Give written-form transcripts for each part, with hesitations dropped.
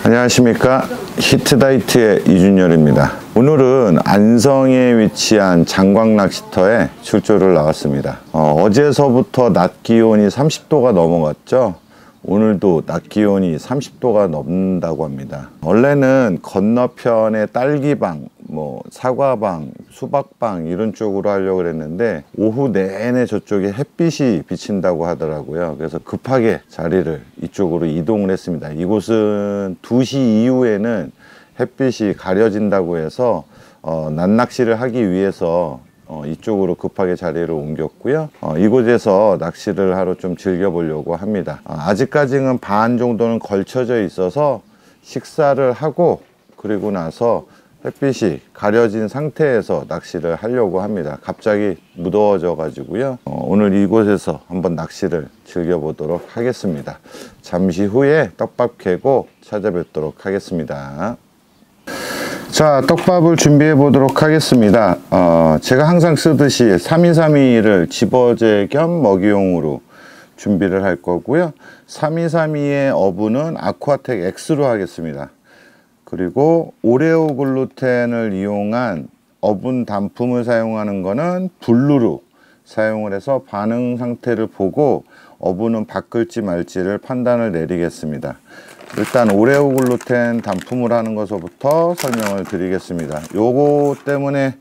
안녕하십니까, 히트다이트의 이준열입니다. 오늘은 안성에 위치한 장광낚시터에 출조를 나왔습니다. 어제서부터 낮 기온이 30도가 넘어갔죠. 오늘도 낮 기온이 30도가 넘는다고 합니다. 원래는 건너편에 딸기방, 사과방, 수박방 이런 쪽으로 하려고 했는데 오후 내내 저쪽에 햇빛이 비친다고 하더라고요. 그래서 급하게 자리를 이쪽으로 이동을 했습니다. 이곳은 2시 이후에는 햇빛이 가려진다고 해서 낮낚시를 하기 위해서 이쪽으로 급하게 자리를 옮겼고요. 이곳에서 낚시를 하러 좀 즐겨보려고 합니다. 아직까지는 반 정도는 걸쳐져 있어서 식사를 하고 그리고 나서 햇빛이 가려진 상태에서 낚시를 하려고 합니다. 갑자기 무더워져 가지고요. 오늘 이곳에서 한번 낚시를 즐겨보도록 하겠습니다. 잠시 후에 떡밥 캐고 찾아뵙도록 하겠습니다. 자, 떡밥을 준비해 보도록 하겠습니다. 제가 항상 쓰듯이 3232를 집어제 겸 먹이용으로 준비를 할 거고요. 3232의 어부는 아쿠아텍 X로 하겠습니다. 그리고 오레오 글루텐을 이용한 어분 단품을 사용하는 거는 블루로 사용을 해서 반응 상태를 보고 어분은 바꿀지 말지를 판단을 내리겠습니다. 일단 오레오 글루텐 단품을 하는 것부터 설명을 드리겠습니다. 요거 때문에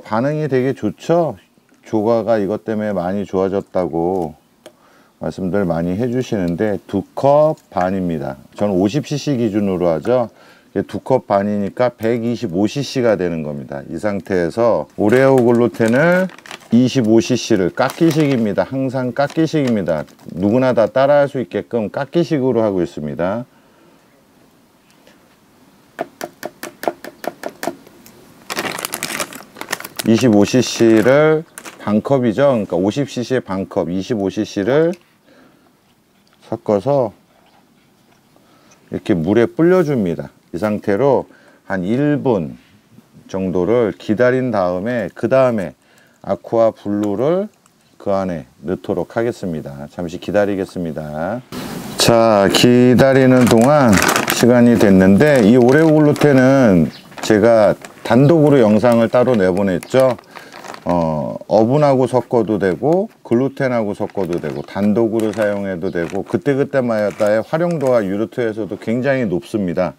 반응이 되게 좋죠. 조과가 이것 때문에 많이 좋아졌다고 말씀들 많이 해주시는데 2컵 반입니다. 저는 50cc 기준으로 하죠. 2컵 반이니까 125cc가 되는 겁니다. 이 상태에서 오레오 글루텐을 25cc를 깎기식입니다. 항상 깎기식입니다. 누구나 다 따라할 수 있게끔 깎기식으로 하고 있습니다. (25cc를) 반컵이죠. 그러니까 50cc의 반컵 25cc를 섞어서 이렇게 물에 불려줍니다. 이 상태로 한 1분 정도를 기다린 다음에 그 다음에 아쿠아 블루를 그 안에 넣도록 하겠습니다. 잠시 기다리겠습니다. 자, 기다리는 동안 시간이 됐는데 이 오레오 글루텐은 제가 단독으로 영상을 따로 내보냈죠. 어분하고 섞어도 되고 글루텐하고 섞어도 되고 단독으로 사용해도 되고 그때그때마다의 활용도가 유로트에서도 굉장히 높습니다.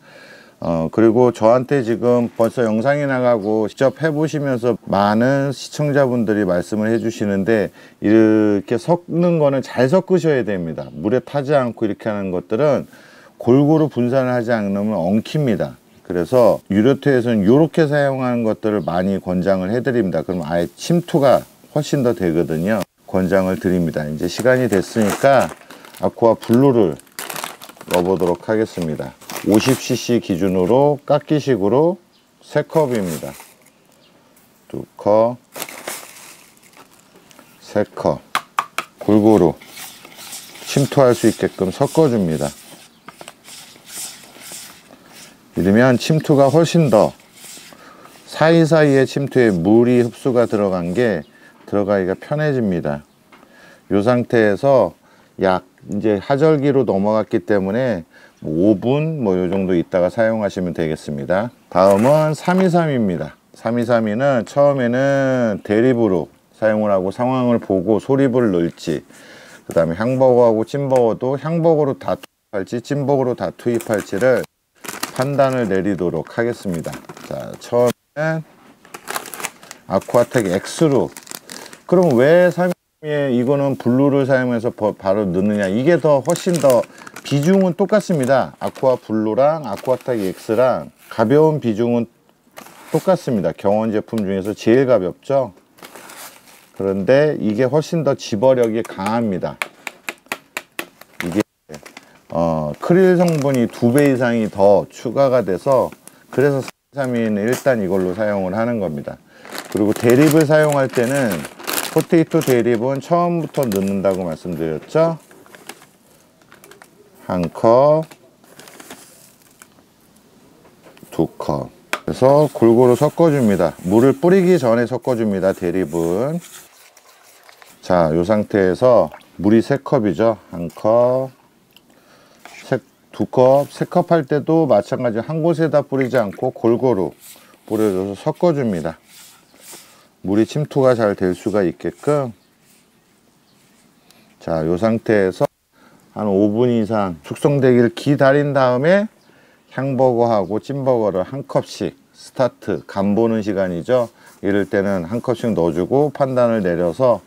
그리고 저한테 지금 벌써 영상이 나가고 직접 해보시면서 많은 시청자분들이 말씀을 해주시는데 이렇게 섞는 거는 잘 섞으셔야 됩니다. 물에 타지 않고 이렇게 하는 것들은 골고루 분산을 하지 않으면 엉킵니다. 그래서 유로트에서는 이렇게 사용하는 것들을 많이 권장을 해드립니다. 그럼 아예 침투가 훨씬 더 되거든요. 권장을 드립니다. 이제 시간이 됐으니까 아쿠아 블루를 넣어보도록 하겠습니다. 50cc 기준으로 깎기식으로 3컵입니다. 2컵, 3컵 골고루 침투할 수 있게끔 섞어줍니다. 이러면 침투가 훨씬 더 사이사이의 침투에 물이 흡수가 들어간 게 들어가기가 편해집니다. 이 상태에서 약 이제 하절기로 넘어갔기 때문에 5분 요 정도 있다가 사용하시면 되겠습니다. 다음은 3232입니다. 3232는 처음에는 대립으로 사용을 하고 상황을 보고 소립을 넣을지, 그 다음에 향버거하고 찐버거도 향버거로 다 투입할지 찐버거로 다 투입할지를 판단을 내리도록 하겠습니다. 자, 처음엔 아쿠아텍 X로. 그럼 왜 3232에 이거는 블루를 사용해서 바로 넣느냐? 이게 더 훨씬 더 비중은 똑같습니다. 아쿠아 블루랑 아쿠아텍 X랑 가벼운 비중은 똑같습니다. 경원 제품 중에서 제일 가볍죠. 그런데 이게 훨씬 더 집어력이 강합니다. 이게 크릴 성분이 2배 이상이 더 추가가 돼서, 그래서 3232는 일단 이걸로 사용을 하는 겁니다. 그리고 대립을 사용할 때는 포테이토 대립은 처음부터 넣는다고 말씀드렸죠. 1컵, 2컵. 그래서 골고루 섞어줍니다. 물을 뿌리기 전에 섞어줍니다. 대립은. 자, 이 상태에서 물이 3컵이죠. 1컵, 2컵, 3컵 할 때도 마찬가지 한 곳에다 뿌리지 않고 골고루 뿌려줘서 섞어줍니다. 물이 침투가 잘 될 수가 있게끔. 자, 이 상태에서 한 5분 이상 숙성되기를 기다린 다음에 향버거하고 찐버거를 한 컵씩 스타트, 간 보는 시간이죠. 이럴 때는 한 컵씩 넣어주고 판단을 내려서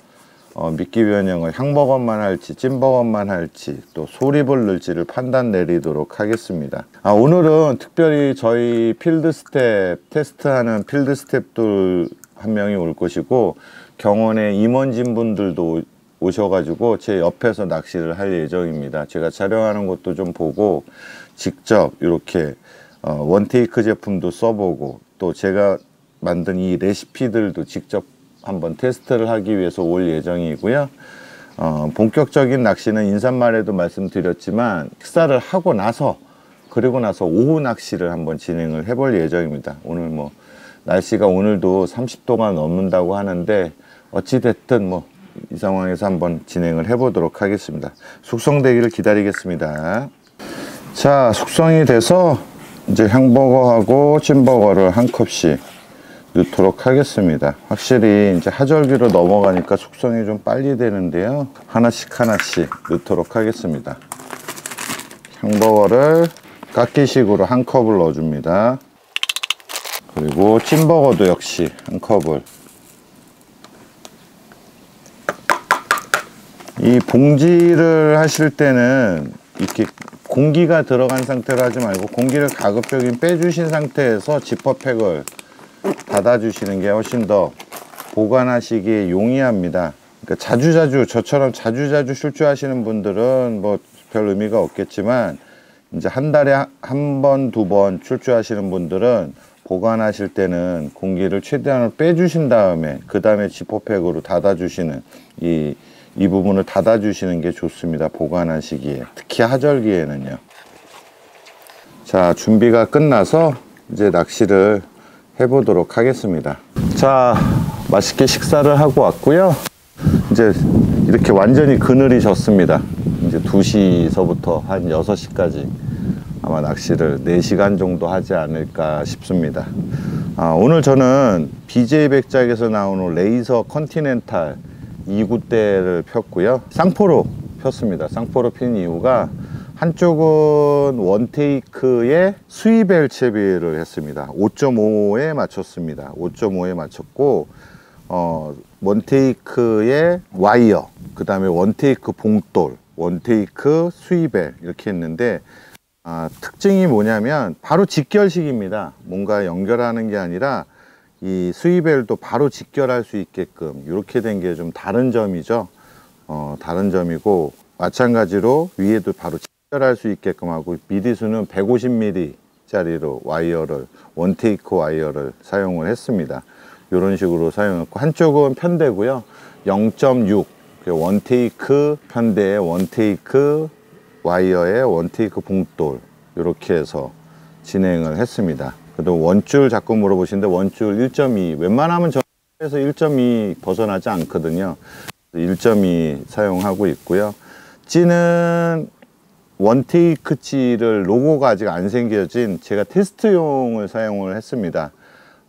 미끼 변형을 향버거만 할지 찐버거만 할지 또 소립을 넣을지를 판단 내리도록 하겠습니다. 오늘은 특별히 저희 필드 스텝 테스트하는 필드 스텝들 한 명이 올 것이고 경원에 임원진 분들도 오셔가지고 제 옆에서 낚시를 할 예정입니다. 제가 촬영하는 것도 좀 보고 직접 이렇게 원테이크 제품도 써보고 또 제가 만든 이 레시피들도 직접 한번 테스트를 하기 위해서 올 예정이고요. 본격적인 낚시는 인사말에도 말씀드렸지만 식사를 하고 나서 그리고 나서 오후 낚시를 한번 진행을 해볼 예정입니다. 오늘 뭐 날씨가 오늘도 30도가 넘는다고 하는데 어찌됐든 뭐 이 상황에서 한번 진행을 해 보도록 하겠습니다. 숙성되기를 기다리겠습니다. 자, 숙성이 돼서 이제 향버거하고 찐버거를 한 컵씩 넣도록 하겠습니다. 확실히 이제 하절기로 넘어가니까 숙성이 좀 빨리 되는데요. 하나씩 넣도록 하겠습니다. 향버거를 깎기식으로 한 컵을 넣어줍니다. 그리고 찐버거도 역시 한 컵을. 이 봉지를 하실 때는 이렇게 공기가 들어간 상태로 하지 말고 공기를 가급적이면 빼주신 상태에서 지퍼팩을 닫아주시는 게 훨씬 더 보관하시기에 용이합니다. 그러니까 자주자주 저처럼 자주자주 출주하시는 분들은 뭐 별 의미가 없겠지만 이제 한 달에 한 번, 두 번 출주하시는 분들은 보관하실 때는 공기를 최대한 빼주신 다음에 그 다음에 지퍼팩으로 닫아주시는 이 부분을 닫아주시는 게 좋습니다. 보관하시기에. 특히 하절기에는요. 자, 준비가 끝나서 이제 낚시를 해보도록 하겠습니다. 자, 맛있게 식사를 하고 왔고요. 이제 이렇게 완전히 그늘이 졌습니다. 이제 2시서부터 한 6시까지 아마 낚시를 4시간 정도 하지 않을까 싶습니다. 오늘 저는 BJ 백작에서 나오는 레이서 컨티넨탈 2구대를 폈고요. 쌍포로 폈습니다. 쌍포로 핀 이유가 한쪽은 원테이크에 스위벨 채비를 했습니다. 5.5에 맞췄습니다. 5.5에 맞췄고 원테이크에 와이어, 그 다음에 원테이크 봉돌, 원테이크 스위벨 이렇게 했는데 특징이 뭐냐면 바로 직결식입니다. 뭔가 연결하는 게 아니라 이 스위벨도 바로 직결할 수 있게끔 이렇게 된 게 좀 다른 점이죠. 다른 점이고 마찬가지로 위에도 바로 직결할 수 있게끔 하고 미리수는 150mm 짜리로 와이어를 원테이크 와이어를 사용을 했습니다. 이런 식으로 사용했고 한쪽은 편대고요. 0.6 원테이크 편대에 원테이크 와이어에 원테이크 봉돌 이렇게 해서 진행을 했습니다. 그래도 원줄 자꾸 물어보시는데 원줄 1.2 웬만하면 저에서 1.2 벗어나지 않거든요. 1.2 사용하고 있고요. 찌는 원테이크 찌를 로고가 아직 안 생겨진 제가 테스트용을 사용을 했습니다.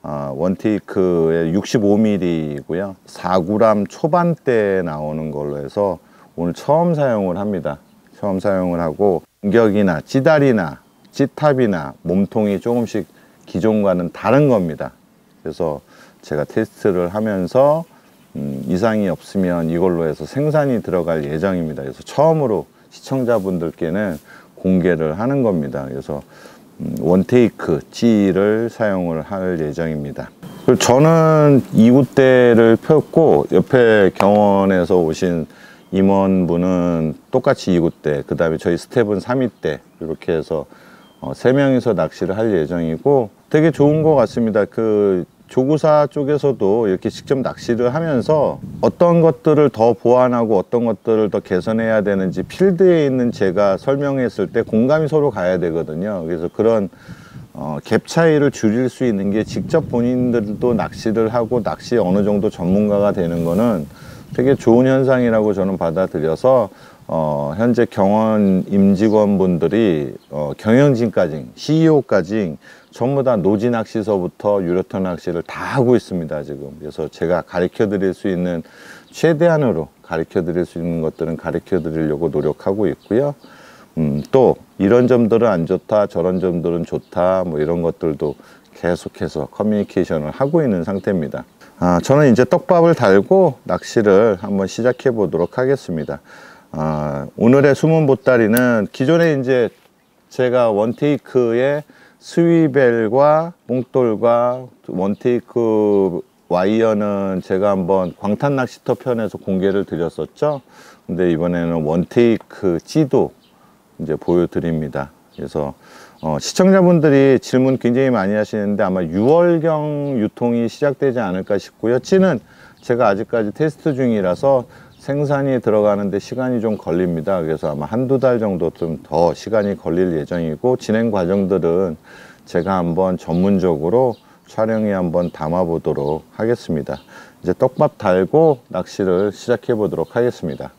원테이크의 65mm이고요. 4g 초반대 나오는 걸로 해서 오늘 처음 사용을 합니다. 처음 사용을 하고 공격이나 찌다리나 찌탑이나 몸통이 조금씩 기존과는 다른 겁니다. 그래서 제가 테스트를 하면서 이상이 없으면 이걸로 해서 생산이 들어갈 예정입니다. 그래서 처음으로 시청자분들께는 공개를 하는 겁니다. 그래서 원테이크 찌를 사용을 할 예정입니다. 저는 2구대를 폈고 옆에 경원에서 오신 임원분은 똑같이 2구대, 그 다음에 저희 스텝은 3위대 이렇게 해서 3명이서 낚시를 할 예정이고 되게 좋은 것 같습니다. 그 조구사 쪽에서도 이렇게 직접 낚시를 하면서 어떤 것들을 더 보완하고 어떤 것들을 더 개선해야 되는지 필드에 있는 제가 설명했을 때 공감이 서로 가야 되거든요. 그래서 그런 갭 차이를 줄일 수 있는 게 직접 본인들도 낚시를 하고 낚시에 어느 정도 전문가가 되는 거는 되게 좋은 현상이라고 저는 받아들여서 현재 경원 임직원분들이 경영진까지 CEO까지 전부 다 노지 낚시서부터 유로턴 낚시를 다 하고 있습니다 지금. 그래서 제가 가르쳐 드릴 수 있는 최대한으로 가르쳐 드릴 수 있는 것들은 가르쳐 드리려고 노력하고 있고요. 또 이런 점들은 안 좋다, 저런 점들은 좋다, 뭐 이런 것들도 계속해서 커뮤니케이션을 하고 있는 상태입니다. 저는 이제 떡밥을 달고 낚시를 한번 시작해 보도록 하겠습니다. 오늘의 숨은 보따리는 기존에 이제 제가 원테이크에 스위벨과 뽕돌과 원테이크 와이어는 제가 한번 광탄 낚시터 편에서 공개를 드렸었죠. 근데 이번에는 원테이크 찌도 이제 보여드립니다. 그래서 시청자분들이 질문 굉장히 많이 하시는데 아마 6월경 유통이 시작되지 않을까 싶고요. 찌는 제가 아직까지 테스트 중이라서 생산이 들어가는데 시간이 좀 걸립니다. 그래서 아마 한두 달 정도 좀 더 시간이 걸릴 예정이고, 진행 과정들은 제가 한번 전문적으로 촬영에 한번 담아 보도록 하겠습니다. 이제 떡밥 달고 낚시를 시작해 보도록 하겠습니다.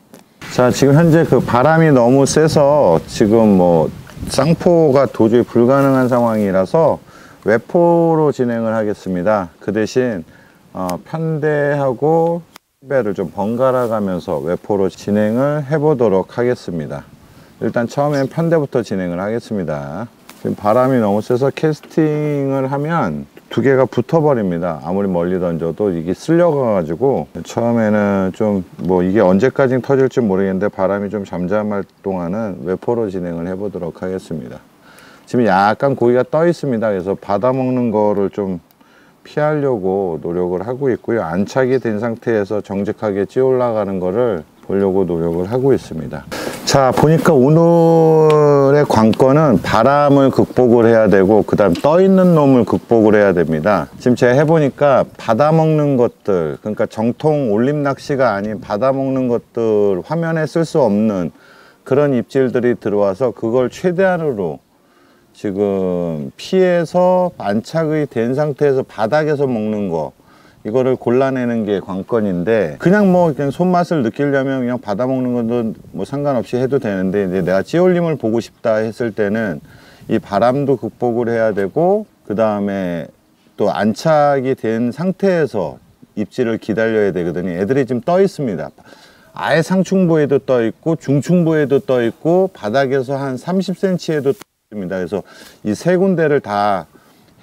자, 지금 현재 그 바람이 너무 세서 지금 뭐 쌍포가 도저히 불가능한 상황이라서 외포로 진행을 하겠습니다. 그 대신 편대하고 배를 좀 번갈아 가면서 외포로 진행을 해 보도록 하겠습니다. 일단 처음엔 편대부터 진행을 하겠습니다. 지금 바람이 너무 세서 캐스팅을 하면 두 개가 붙어 버립니다. 아무리 멀리 던져도 이게 쓸려가 가지고 처음에는 좀 뭐 이게 언제까지 터질지 모르겠는데 바람이 좀 잠잠할 동안은 외포로 진행을 해 보도록 하겠습니다. 지금 약간 고기가 떠 있습니다. 그래서 받아 먹는 거를 좀 피하려고 노력을 하고 있고요. 안착이 된 상태에서 정직하게 찌 올라가는 거를 보려고 노력을 하고 있습니다. 자, 보니까 오늘의 관건은 바람을 극복을 해야 되고 그 다음 떠 있는 놈을 극복을 해야 됩니다. 지금 제가 해보니까 받아 먹는 것들, 그러니까 정통 올림 낚시가 아닌 받아 먹는 것들, 화면에 쓸 수 없는 그런 입질들이 들어와서 그걸 최대한으로 지금 피해서 안착이 된 상태에서 바닥에서 먹는 거, 이거를 골라내는 게 관건인데, 그냥 뭐 그냥 손맛을 느끼려면 그냥 받아 먹는 것도 뭐 상관없이 해도 되는데, 이제 내가 찌올림을 보고 싶다 했을 때는 이 바람도 극복을 해야 되고 그 다음에 또 안착이 된 상태에서 입질을 기다려야 되거든요. 애들이 지금 떠 있습니다. 아예 상충부에도 떠 있고 중충부에도 떠 있고 바닥에서 한 30cm에도 그래서 이 세 군데를 다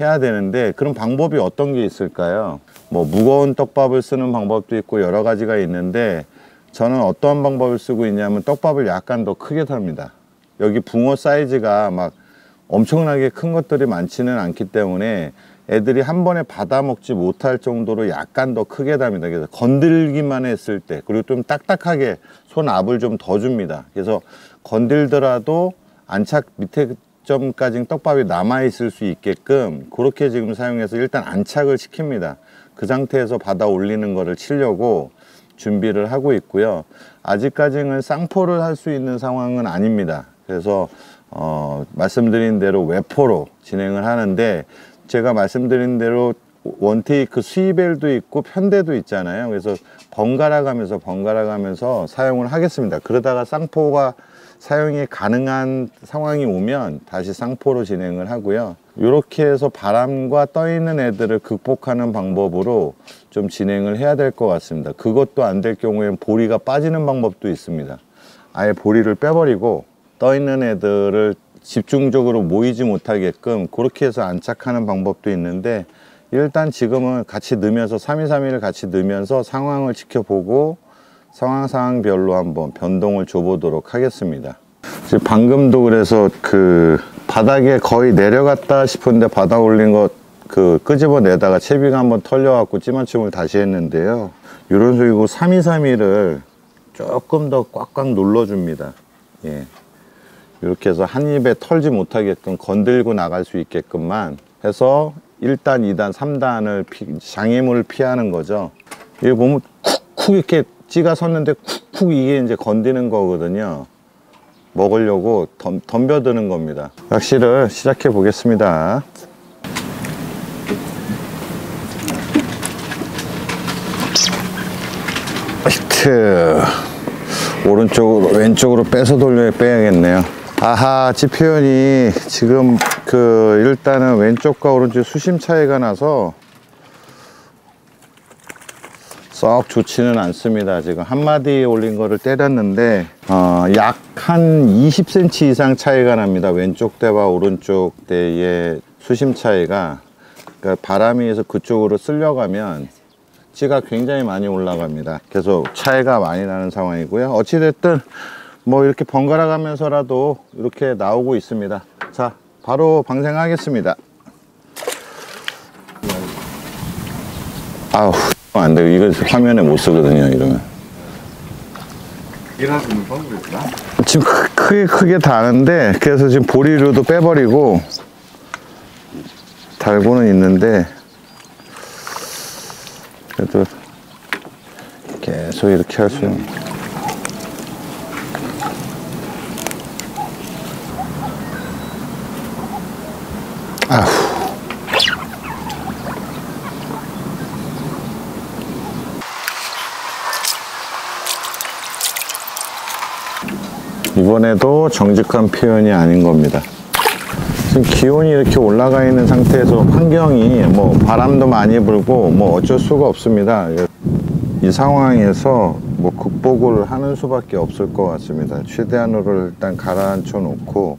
해야 되는데, 그런 방법이 어떤 게 있을까요? 뭐 무거운 떡밥을 쓰는 방법도 있고 여러 가지가 있는데, 저는 어떠한 방법을 쓰고 있냐면 떡밥을 약간 더 크게 삽니다. 여기 붕어 사이즈가 막 엄청나게 큰 것들이 많지는 않기 때문에 애들이 한 번에 받아 먹지 못할 정도로 약간 더 크게 답니다. 그래서 건들기만 했을 때, 그리고 좀 딱딱하게 손 압을 좀 더 줍니다. 그래서 건들더라도 안착 밑에 점까지 떡밥이 남아 있을 수 있게끔 그렇게 지금 사용해서 일단 안착을 시킵니다. 그 상태에서 받아 올리는 거를 치려고 준비를 하고 있고요. 아직까지는 쌍포를 할 수 있는 상황은 아닙니다. 그래서 말씀드린 대로 외포로 진행을 하는데, 제가 말씀드린 대로 원테이크 스위벨도 있고 편대도 있잖아요. 그래서 번갈아 가면서 사용을 하겠습니다. 그러다가 쌍포가 사용이 가능한 상황이 오면 다시 쌍포로 진행을 하고요. 이렇게 해서 바람과 떠 있는 애들을 극복하는 방법으로 좀 진행을 해야 될 것 같습니다. 그것도 안 될 경우에는 보리가 빠지는 방법도 있습니다. 아예 보리를 빼버리고 떠 있는 애들을 집중적으로 모이지 못하게끔 그렇게 해서 안착하는 방법도 있는데, 일단 지금은 같이 넣으면서 3-2-3-1을 같이 넣으면서 상황을 지켜보고 상황별로 한번 변동을 줘보도록 하겠습니다. 지금 방금도 그래서 그 바닥에 거의 내려갔다 싶은데 받아 올린 것 그 끄집어내다가 채비가 한번 털려갖고 찌맞춤을 다시 했는데요. 이런 식으로 3-2-3-1을 조금 더 꽉꽉 눌러줍니다. 예. 이렇게 해서 한 입에 털지 못하게끔 건들고 나갈 수 있게끔만 해서 1단, 2단, 3단을 장애물을 피하는 거죠. 이거 보면 쿡쿡 이렇게 찌가 섰는데 쿡쿡 이게 이제 건드는 거거든요. 먹으려고 덤벼드는 겁니다. 낚시를 시작해 보겠습니다. 히트. 오른쪽으로 왼쪽으로 빼서 빼야겠네요. 아하, 찌표현이 지금 일단은 왼쪽과 오른쪽 수심 차이가 나서 썩 좋지는 않습니다. 지금 한 마디 올린 거를 때렸는데 약 한 20cm 이상 차이가 납니다. 왼쪽 대와 오른쪽 대의 수심 차이가. 그러니까 바람이 해서 그쪽으로 쓸려가면 찌가 굉장히 많이 올라갑니다. 그래서 차이가 많이 나는 상황이고요. 어찌됐든 뭐 이렇게 번갈아 가면서라도 이렇게 나오고 있습니다. 자, 바로 방생하겠습니다. 아우, 안 돼요. 이거 화면에 못 쓰거든요, 이러면. 일하시는 방법이 있나? 지금 크게 다는데, 그래서 지금 보리류도 빼버리고 달고는 있는데, 그래도 계속 이렇게 할 수 있는. 아휴. 이번에도 정직한 표현이 아닌 겁니다. 지금 기온이 이렇게 올라가 있는 상태에서 환경이 뭐 바람도 많이 불고 뭐 어쩔 수가 없습니다. 이 상황에서 뭐 극복을 하는 수밖에 없을 것 같습니다. 최대한으로 일단 가라앉혀 놓고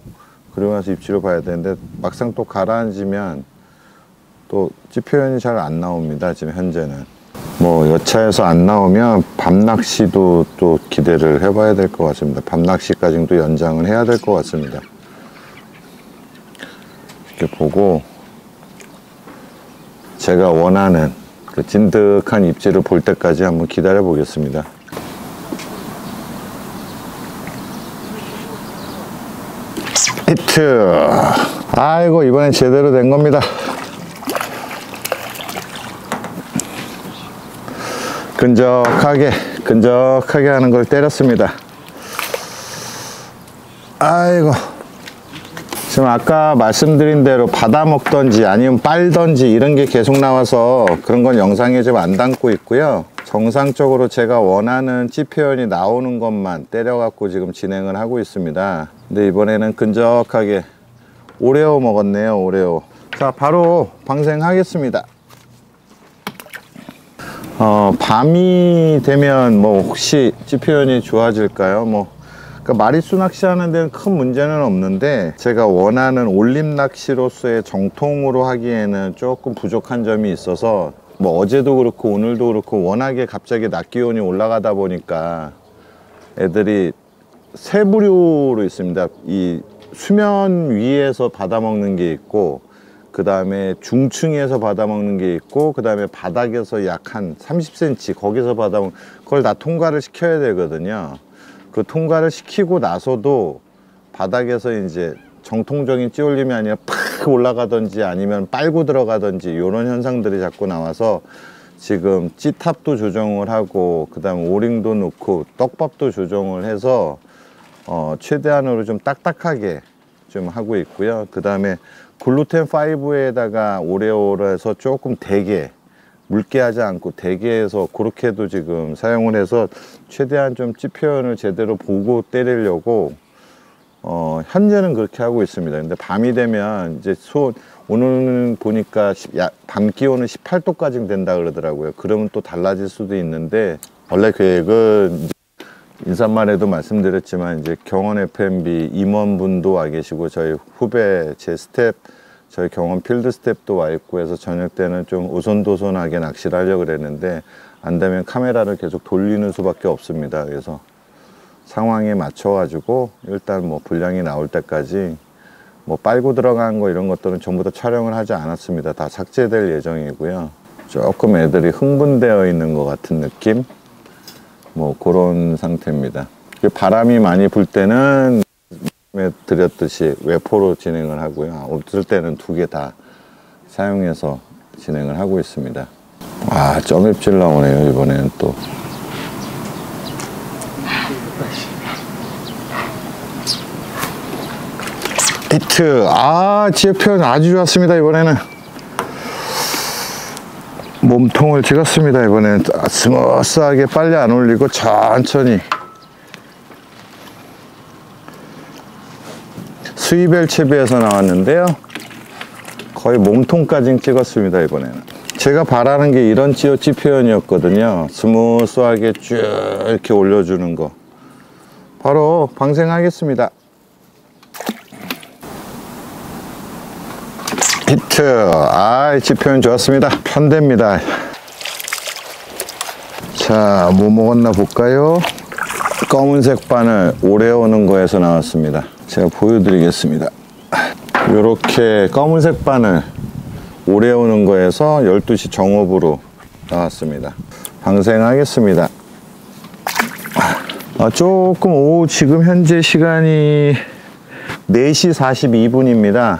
그리고 나서 입질을 봐야 되는데 막상 또 가라앉으면 또 찌표현이 잘 안 나옵니다. 지금 현재는 뭐 여차해서 안 나오면 밤낚시도 또 기대를 해봐야 될 것 같습니다. 밤낚시까지도 연장을 해야 될 것 같습니다. 이렇게 보고 제가 원하는 그 진득한 입질을 볼 때까지 한번 기다려 보겠습니다. 히트! 아이고, 이번엔 제대로 된 겁니다. 끈적하게 하는 걸 때렸습니다. 아이고, 지금 아까 말씀드린 대로 받아먹던지 아니면 빨던지 이런 게 계속 나와서 그런 건 영상에 좀 안 담고 있고요. 정상적으로 제가 원하는 찌표현이 나오는 것만 때려갖고 지금 진행을 하고 있습니다. 근데 이번에는 끈적하게 오레오 먹었네요. 오레오. 자, 바로 방생하겠습니다. 밤이 되면 뭐 혹시 찌표현이 좋아질까요? 그러니까 마리수 낚시하는 데는 큰 문제는 없는데 제가 원하는 올림 낚시로서의 정통으로 하기에는 조금 부족한 점이 있어서 뭐 어제도 그렇고 오늘도 그렇고 워낙에 갑자기 낮 기온이 올라가다 보니까 애들이 세 부류로 있습니다. 이 수면 위에서 받아먹는 게 있고 그 다음에 중층에서 받아먹는 게 있고 그 다음에 바닥에서 약 한 30cm 거기서 받아먹는 그걸 다 통과를 시켜야 되거든요. 그 통과를 시키고 나서도 바닥에서 이제 정통적인 찌올림이 아니라 팍 올라가든지 아니면 빨고 들어가든지 이런 현상들이 자꾸 나와서 지금 찌탑도 조정을 하고 그 다음에 오링도 넣고 떡밥도 조정을 해서 최대한으로 좀 딱딱하게 좀 하고 있고요. 그 다음에 글루텐 5에다가 오레오를 해서 조금 되게 묽게 하지 않고 되게 해서 그렇게도 지금 사용을 해서 최대한 좀 찌표현을 제대로 보고 때리려고 현재는 그렇게 하고 있습니다. 근데 밤이 되면 이제 오늘 보니까 밤 기온은 18도까지 된다 그러더라고요. 그러면 또 달라질 수도 있는데 원래 계획은 인사말에도 말씀드렸지만 이제 경원 FMB 임원분도 와 계시고 저희 후배 제 스텝 저희 경원 필드 스텝도 와 있고 해서 저녁 때는 좀 오손도손하게 낚시를 하려고 그랬는데 안 되면 카메라를 계속 돌리는 수밖에 없습니다. 그래서 상황에 맞춰 가지고 일단 뭐 분량이 나올 때까지 뭐 빨고 들어간 거 이런 것들은 전부 다 촬영을 하지 않았습니다. 다 삭제될 예정이고요. 조금 애들이 흥분되어 있는 것 같은 느낌 뭐 그런 상태입니다. 바람이 많이 불 때는 드렸듯이 외포로 진행을 하고요. 없을 때는 두 개 다 사용해서 진행을 하고 있습니다. 아, 점입질 나오네요. 이번에는 또 히트. 아, 찌표현 아주 좋았습니다. 이번에는 몸통을 찍었습니다. 이번에는 스무스하게 빨리 안 올리고 천천히 수이벨 채비에서 나왔는데요. 거의 몸통까지 찍었습니다. 이번에는 제가 바라는 게 이런 찌어찌 표현이었거든요. 스무스하게 쭉 이렇게 올려주는 거. 바로 방생하겠습니다. 히트. 찌 표현 좋았습니다. 편대입니다. 자, 뭐 먹었나 볼까요? 검은색 바늘 오래 오는 거에서 나왔습니다. 제가 보여드리겠습니다. 이렇게 검은색 바늘 오래 오는 거에서 12시 정업으로 나왔습니다. 방생하겠습니다. 조금 지금 현재 시간이 4시 42분입니다.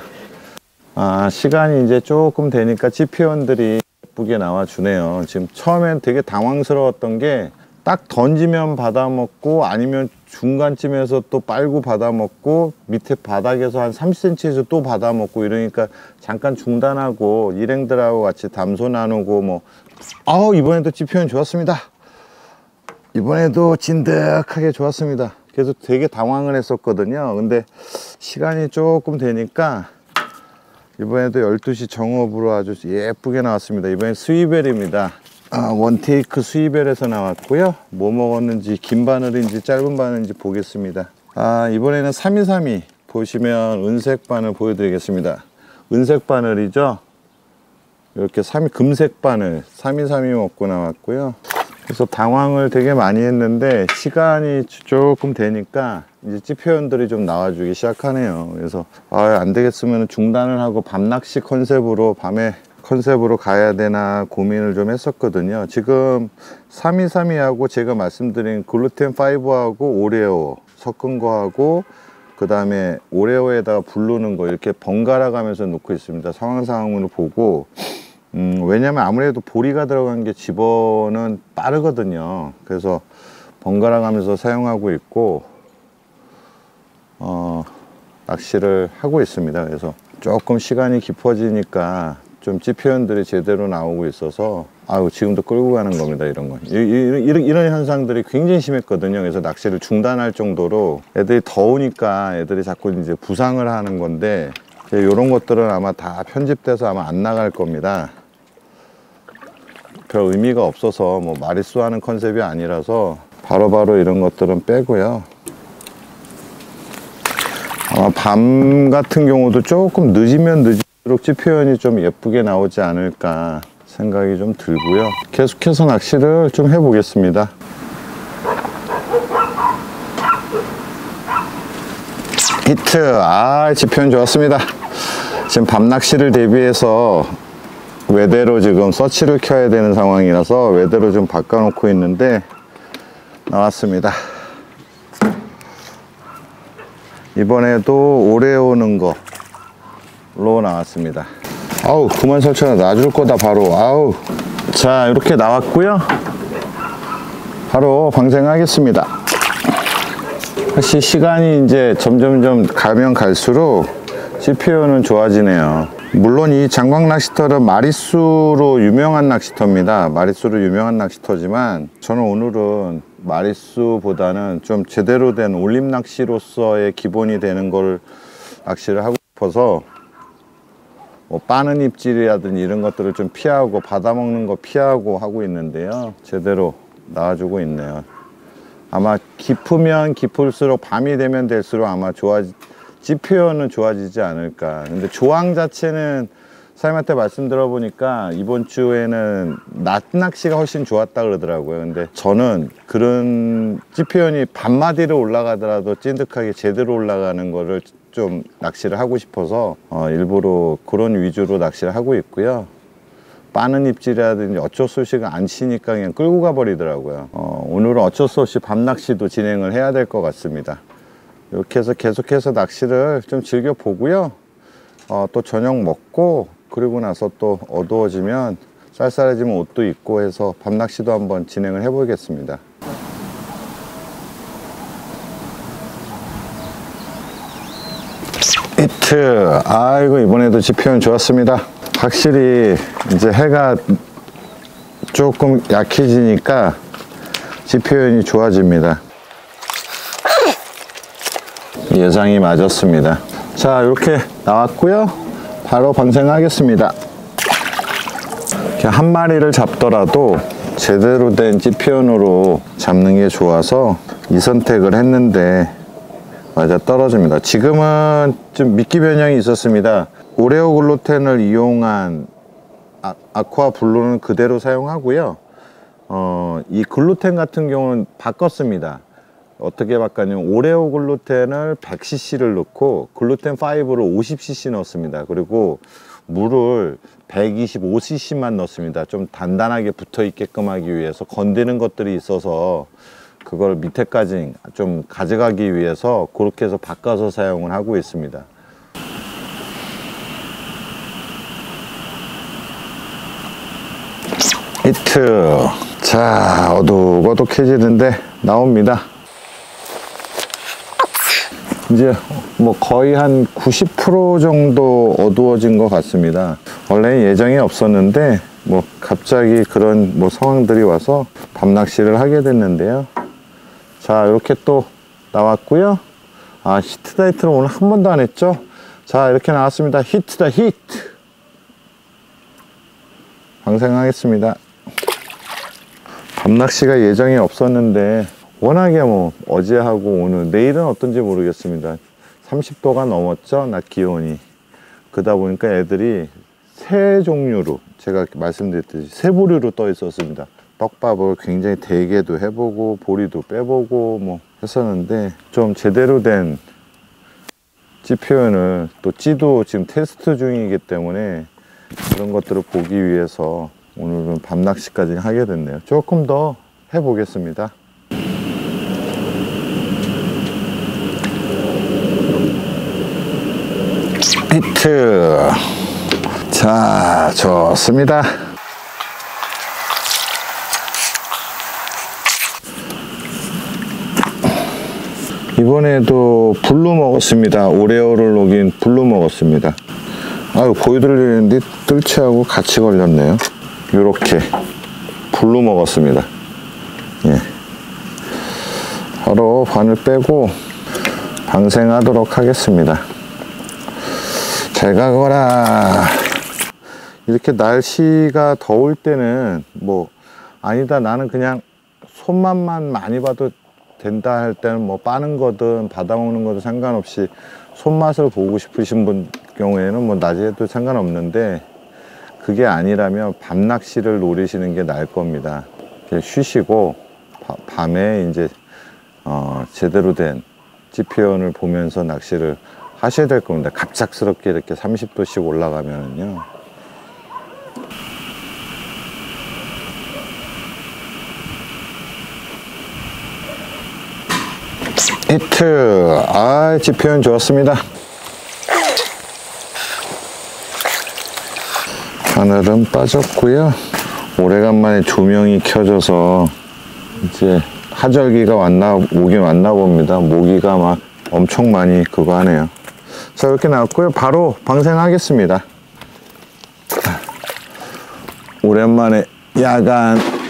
시간이 이제 조금 되니까 찌표현들이 예쁘게 나와주네요. 지금 처음엔 되게 당황스러웠던 게 딱 던지면 받아먹고 아니면 중간쯤에서 또 빨고 받아먹고 밑에 바닥에서 한 30cm에서 또 받아먹고 이러니까 잠깐 중단하고 일행들하고 같이 담소 나누고 뭐 이번에도 찌표현 좋았습니다. 이번에도 진득하게 좋았습니다. 그래서 되게 당황을 했었거든요. 근데 시간이 조금 되니까 이번에도 12시 정업으로 아주 예쁘게 나왔습니다. 이번엔 스위벨입니다. 원테이크 스위벨에서 나왔고요. 뭐 먹었는지 긴 바늘인지 짧은 바늘인지 보겠습니다. 이번에는 3232 보시면 은색 바늘 보여드리겠습니다. 은색 바늘이죠. 이렇게 금색 바늘 3232 먹고 나왔고요. 그래서 당황을 되게 많이 했는데 시간이 조금 되니까 이제 찌표현들이 좀 나와주기 시작하네요. 그래서 안 되겠으면 중단을 하고 밤낚시 컨셉으로 밤에 컨셉으로 가야 되나 고민을 좀 했었거든요. 지금 3232하고 제가 말씀드린 글루텐 5하고 오레오 섞은 거하고 그 다음에 오레오에다가 부르는 거 이렇게 번갈아 가면서 놓고 있습니다. 상황으로 보고 왜냐면 아무래도 보리가 들어간 게 집어는 빠르거든요. 그래서 번갈아 가면서 사용하고 있고 낚시를 하고 있습니다. 그래서 조금 시간이 깊어지니까 좀 찌표현들이 제대로 나오고 있어서 지금도 끌고 가는 겁니다. 이런 건 이런 현상들이 굉장히 심했거든요. 그래서 낚시를 중단할 정도로 애들이 더우니까 애들이 자꾸 이제 부상을 하는 건데 이런 것들은 아마 다 편집돼서 아마 안 나갈 겁니다. 별 의미가 없어서 뭐 마리수 하는 컨셉이 아니라서 바로바로 이런 것들은 빼고요. 아마 밤 같은 경우도 조금 늦으면 늦을수록 찌표현이 좀 예쁘게 나오지 않을까 생각이 좀 들고요. 계속해서 낚시를 좀 해보겠습니다. 히트. 찌표현 좋았습니다. 지금 밤 낚시를 대비해서 외대로 지금 서치를 켜야 되는 상황이라서 외대로 좀 바꿔놓고 있는데 나왔습니다. 이번에도 오래 오는 거로 나왔습니다. 그만 설치나 놔줄 거다 바로. 자, 이렇게 나왔고요. 바로 방생하겠습니다. 사실 시간이 이제 점점점 가면 갈수록 찌표현은 좋아지네요. 물론 이 장광 낚시터는 마리수로 유명한 낚시터입니다. 마리수로 유명한 낚시터지만 저는 오늘은 마리수보다는 좀 제대로 된 올림 낚시로서의 기본이 되는 걸 낚시를 하고 싶어서 뭐 빠는 입질이라든지 이런 것들을 좀 피하고 받아먹는 거 피하고 하고 있는데요. 제대로 나와주고 있네요. 아마 깊으면 깊을수록 밤이 되면 될수록 아마 찌표현은 좋아지지 않을까. 근데 조항 자체는 사장님한테 말씀 들어보니까 이번 주에는 낮 낚시가 훨씬 좋았다 그러더라고요. 근데 저는 그런 찌표현이 밤마디로 올라가더라도 찐득하게 제대로 올라가는 거를 좀 낚시를 하고 싶어서 일부러 그런 위주로 낚시를 하고 있고요. 빠는 입질이라든지 어쩔 수 없이 안 치니까 그냥 끌고 가 버리더라고요. 오늘은 어쩔 수 없이 밤 낚시도 진행을 해야 될 것 같습니다. 이렇게 해서 계속해서 낚시를 좀 즐겨 보고요. 또 저녁 먹고 그리고 나서 또 어두워지면 쌀쌀해지면 옷도 입고 해서 밤 낚시도 한번 진행을 해 보겠습니다. 히트. 이번에도 찌표현 좋았습니다. 확실히 이제 해가 조금 약해지니까 찌표현이 좋아집니다. 예상이 맞았습니다. 자, 이렇게 나왔고요. 바로 방생하겠습니다. 이렇게 한 마리를 잡더라도 제대로 된 찌피언으로 잡는 게 좋아서 이 선택을 했는데 맞아 떨어집니다. 지금은 좀 미끼 변형이 있었습니다. 오레오 글루텐을 이용한 아쿠아 블루는 그대로 사용하고요. 이 글루텐 같은 경우는 바꿨습니다. 어떻게 바꿨냐면 오레오 글루텐을 100cc를 넣고 글루텐 5를 50cc 넣었습니다. 그리고 물을 125cc만 넣습니다. 좀 단단하게 붙어 있게끔 하기 위해서 건드는 것들이 있어서 그걸 밑에까지 좀 가져가기 위해서 그렇게 해서 바꿔서 사용을 하고 있습니다. 히트. 자, 어둑어둑해지는데 나옵니다. 이제 뭐 거의 한 90% 정도 어두워진 것 같습니다. 원래 예정이 없었는데 뭐 갑자기 그런 뭐 상황들이 와서 밤낚시를 하게 됐는데요. 자, 이렇게 또 나왔고요. 아, 히트다이트를 오늘 한 번도 안 했죠. 자, 이렇게 나왔습니다. 히트다 히트. 방생하겠습니다. 밤낚시가 예정이 없었는데 워낙에 뭐 어제하고 오늘 내일은 어떤지 모르겠습니다. 30도가 넘었죠, 낮 기온이. 그러다 보니까 애들이 새 종류로, 제가 말씀드렸듯이 새 부류로 떠 있었습니다. 떡밥을 굉장히 대게도 해보고 보리도 빼보고 뭐 했었는데 좀 제대로 된 찌 표현을, 또 찌도 지금 테스트 중이기 때문에 그런 것들을 보기 위해서 오늘은 밤낚시까지 하게 됐네요. 조금 더 해보겠습니다. 히트. 자, 좋습니다. 이번에도 블루 먹었습니다. 오레오를 녹인 블루 먹었습니다. 아유, 보여드리는데 뜰채하고 같이 걸렸네요. 요렇게 블루 먹었습니다. 예. 바로 바늘 빼고 방생하도록 하겠습니다. 잘 가거라. 이렇게 날씨가 더울 때는 뭐 아니다, 나는 그냥 손맛만 많이 봐도 된다 할 때는 뭐 빠는 거든 받아먹는 거든 상관없이 손맛을 보고 싶으신 분 경우에는 뭐 낮에 해도 상관없는데, 그게 아니라면 밤낚시를 노리시는 게 나을 겁니다. 쉬시고 밤에 이제 제대로 된 찌표현을 보면서 낚시를 하셔야 될 겁니다. 갑작스럽게 이렇게 30도씩 올라가면은요. 히트. 아, 찌표현 좋았습니다. 하늘은 빠졌고요. 오래간만에 조명이 켜져서 이제 하절기가 오긴 왔나 봅니다. 모기가 막 엄청 많이 그거 하네요. 자, 이렇게 나왔고요. 바로 방생하겠습니다. 오랜만에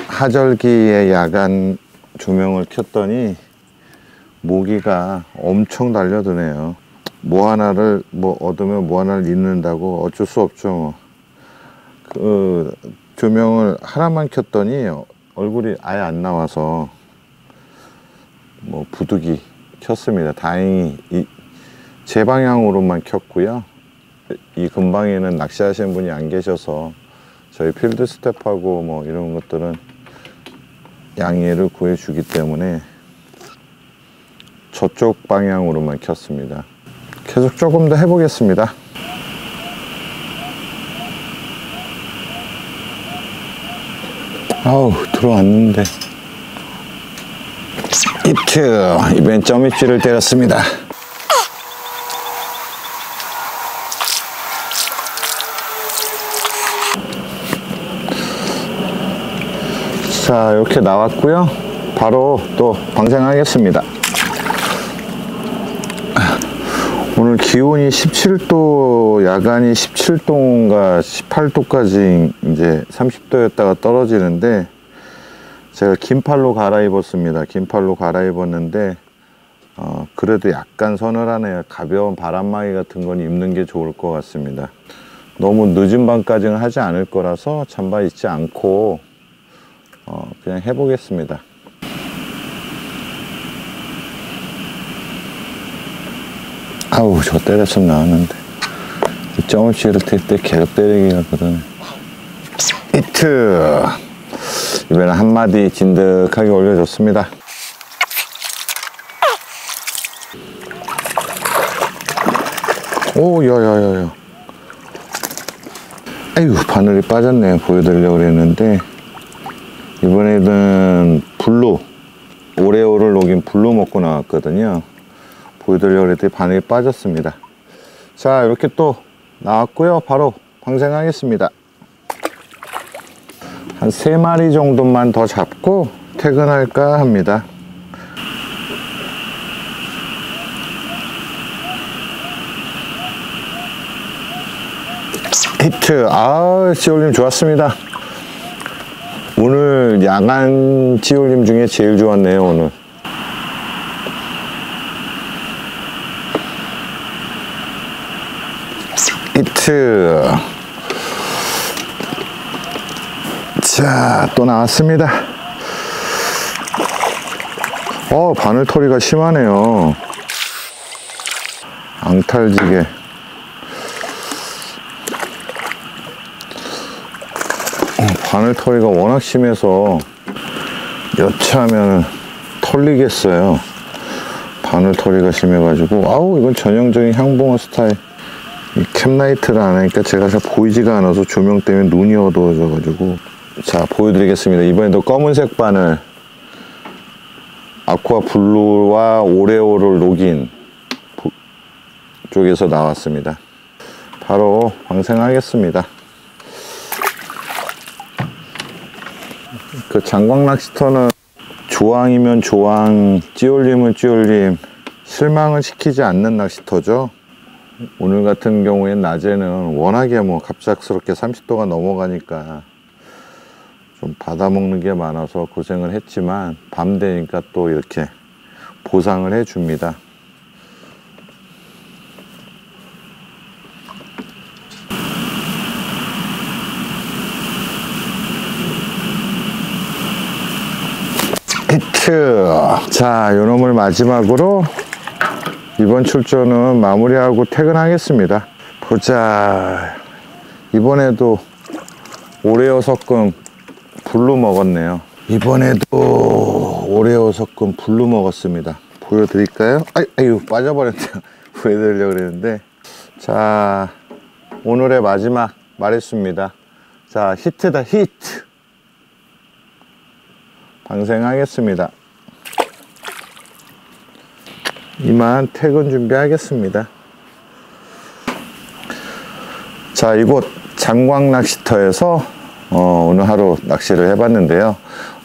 하절기에 야간 조명을 켰더니 모기가 엄청 달려드네요. 뭐 하나를 얻으면 뭐 하나를 잃는다고 어쩔 수 없죠. 그 조명을 하나만 켰더니 얼굴이 아예 안 나와서 뭐 부득이 켰습니다. 다행히 제 방향으로만 켰고요. 이 근방에는 낚시하시는 분이 안 계셔서 저희 필드 스텝하고 뭐 이런 것들은 양해를 구해주기 때문에 저쪽 방향으로만 켰습니다. 계속 조금 더 해보겠습니다. 아우, 들어왔는데. 히트. 이번엔 점입질을 때렸습니다. 자, 이렇게 나왔고요. 바로 또 방생하겠습니다. 오늘 기온이 17도, 야간이 17도인가 18도까지 이제 30도였다가 떨어지는데, 제가 긴팔로 갈아입었습니다. 긴팔로 갈아입었는데 그래도 약간 서늘하네요. 가벼운 바람막이 같은 건 입는 게 좋을 것 같습니다. 너무 늦은 밤까지는 하지 않을 거라서 잠바 입지 않고 그냥 해보겠습니다. 아우, 저 때렸으면 나왔는데 점없이 이렇게 때 계속 때리기가 그러네. 히트! 이번엔 한마디 진득하게 올려줬습니다. 오, 야야야야. 아이고, 바늘이 빠졌네요. 보여드리려고 그랬는데 이번에는 블루, 오레오를 녹인 블루 먹고 나왔거든요. 보여드리려고 그랬더니 바늘이 빠졌습니다. 자, 이렇게 또 나왔고요. 바로 방생하겠습니다. 한 3마리 정도만 더 잡고 퇴근할까 합니다. 히트. 찌올림 좋았습니다. 오늘 야간 찌올림 중에 제일 좋았네요. 오늘 히트. 자, 또 나왔습니다. 바늘털이가 심하네요. 앙탈지게. 바늘털이가 워낙 심해서 여차하면 털리겠어요. 바늘털이가 심해가지고. 아우, 이건 전형적인 향붕어 스타일. 이 캡라이트를 안 하니까 제가 잘 보이지가 않아서 조명 때문에 눈이 어두워져가지고. 자, 보여드리겠습니다. 이번에도 검은색 바늘, 아쿠아 블루와 오레오를 녹인 쪽에서 나왔습니다. 바로 방생하겠습니다. 그 장광 낚시터는 조항이면 조항, 찌올림은 찌올림, 실망을 시키지 않는 낚시터죠. 오늘 같은 경우엔 낮에는 워낙에 갑작스럽게 30도가 넘어가니까 좀 받아먹는 게 많아서 고생을 했지만 밤 되니까 또 이렇게 보상을 해줍니다. 히트! 자, 요놈을 마지막으로 이번 출전은 마무리하고 퇴근하겠습니다. 보자. 이번에도 오레오 섞은 블루 먹었네요. 이번에도 오레오 섞은 블루 먹었습니다. 보여드릴까요? 아유, 빠져버렸네요. 보여드리려고 그랬는데. 자, 오늘의 마지막 말했습니다. 자, 히트다, 히트! 방생하겠습니다. 이만 퇴근 준비하겠습니다. 자, 이곳 장광 낚시터에서 오늘 하루 낚시를 해봤는데요.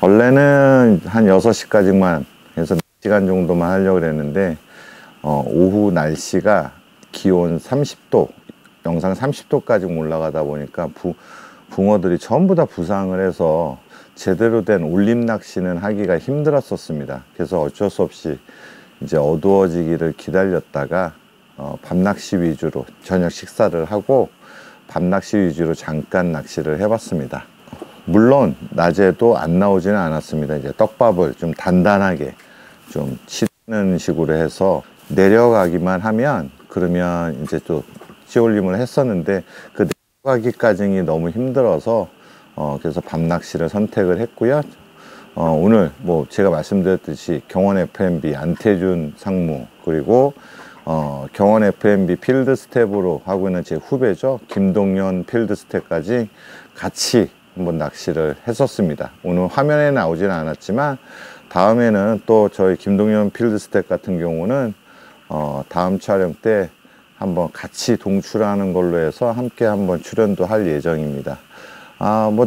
원래는 한 6시까지만 해서 4시간 정도만 하려고 그랬는데 오후 날씨가 기온 30도, 영상 30도까지 올라가다 보니까 붕어들이 전부 다 부상을 해서 제대로 된 올림 낚시는 하기가 힘들었었습니다. 그래서 어쩔 수 없이 이제 어두워지기를 기다렸다가 밤낚시 위주로 저녁 식사를 하고 밤낚시 위주로 잠깐 낚시를 해봤습니다. 물론 낮에도 안 나오지는 않았습니다. 이제 떡밥을 좀 단단하게 좀 치는 식으로 해서 내려가기만 하면 그러면 이제 또 찌올림을 했었는데 그 내려가기까지는 너무 힘들어서 그래서 밤낚시를 선택을 했고요. 오늘 제가 말씀드렸듯이 경원 FMB 안태준 상무, 그리고 경원 FMB 필드 스텝으로 하고 있는 제 후배죠, 김동현 필드 스텝까지 같이 한번 낚시를 했었습니다. 오늘 화면에 나오지는 않았지만 다음에는 또 저희 김동현 필드 스텝 같은 경우는 다음 촬영 때 한번 같이 동출하는 걸로 해서 함께 한번 출연도 할 예정입니다.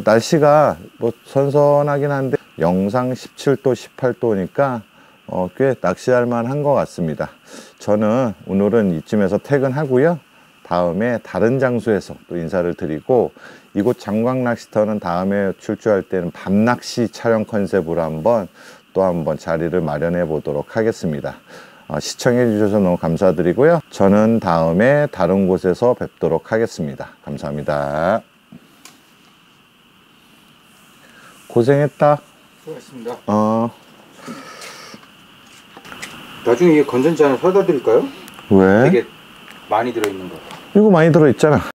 날씨가 선선하긴 한데 영상 17도, 18도니까 꽤 낚시할 만한 것 같습니다. 저는 오늘은 이쯤에서 퇴근하고요. 다음에 다른 장소에서 또 인사를 드리고, 이곳 장광 낚시터는 다음에 출조할 때는 밤낚시 촬영 컨셉으로 한번 자리를 마련해 보도록 하겠습니다. 시청해 주셔서 너무 감사드리고요. 저는 다음에 다른 곳에서 뵙도록 하겠습니다. 감사합니다. 고생했다. 수고하셨습니다. 나중에 이게 건전지 하나 사다 드릴까요? 왜? 되게 많이 들어있는 거. 이거 많이 들어있잖아.